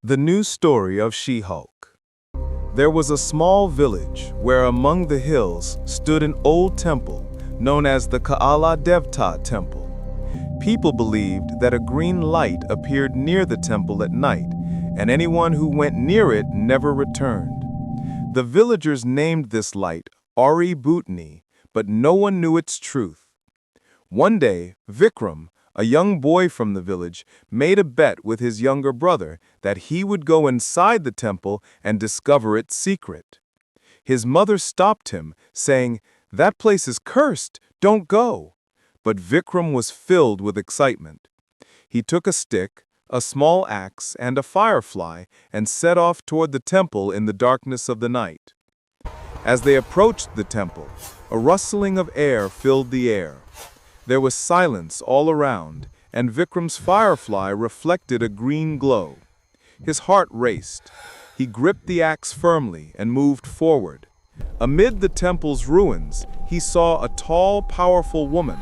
The New Story of She-Hulk. There was a small village where among the hills stood an old temple known as the Kaala Devta Temple. People believed that a green light appeared near the temple at night, and anyone who went near it never returned. The villagers named this light Bhootni, but no one knew its truth. One day, Vikram, a young boy from the village, made a bet with his younger brother that he would go inside the temple and discover its secret. His mother stopped him, saying, "That place is cursed, don't go." But Vikram was filled with excitement. He took a stick, a small axe, and a firefly and set off toward the temple in the darkness of the night. As they approached the temple, a rustling of air filled the air. There was silence all around, and Vikram's firefly reflected a green glow. His heart raced. He gripped the axe firmly and moved forward. Amid the temple's ruins, he saw a tall, powerful woman.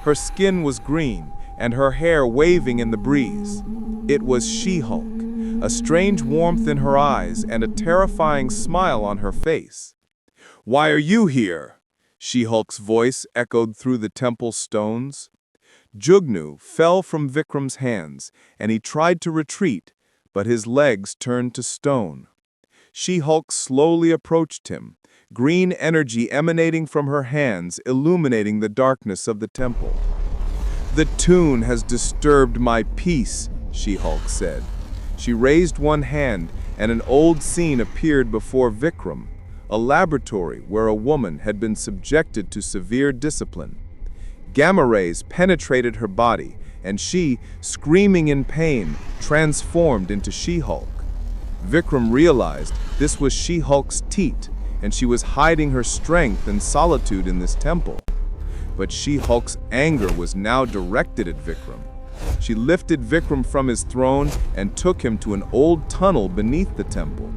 Her skin was green, and her hair waving in the breeze. It was She-Hulk, a strange warmth in her eyes and a terrifying smile on her face. "Why are you here?" She-Hulk's voice echoed through the temple stones. Jugnu fell from Vikram's hands, and he tried to retreat, but his legs turned to stone. She-Hulk slowly approached him, green energy emanating from her hands, illuminating the darkness of the temple. "The tune has disturbed my peace," She-Hulk said. She raised one hand, and an old scene appeared before Vikram. A laboratory where a woman had been subjected to severe discipline. Gamma rays penetrated her body, and she, screaming in pain, transformed into She-Hulk. Vikram realized this was She-Hulk's teat, and she was hiding her strength and solitude in this temple. But She-Hulk's anger was now directed at Vikram. She lifted Vikram from his throne and took him to an old tunnel beneath the temple.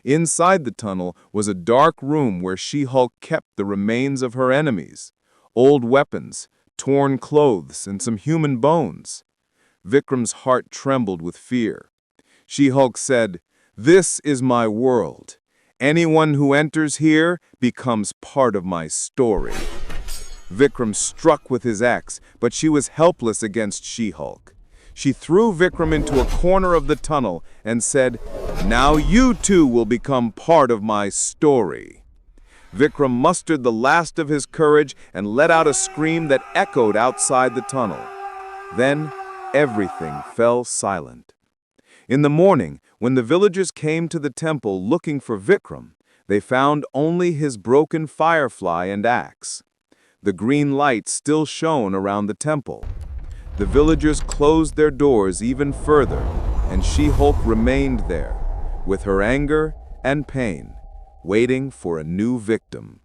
Inside the tunnel was a dark room where She-Hulk kept the remains of her enemies, old weapons, torn clothes, and some human bones. Vikram's heart trembled with fear. She-Hulk said, "This is my world. Anyone who enters here becomes part of my story." Vikram struck with his axe, but she was helpless against She-Hulk. She threw Vikram into a corner of the tunnel and said, "Now you too will become part of my story." Vikram mustered the last of his courage and let out a scream that echoed outside the tunnel. Then everything fell silent. In the morning, when the villagers came to the temple looking for Vikram, they found only his broken firefly and axe. The green light still shone around the temple. The villagers closed their doors even further, and She-Hulk remained there, with her anger and pain, waiting for a new victim.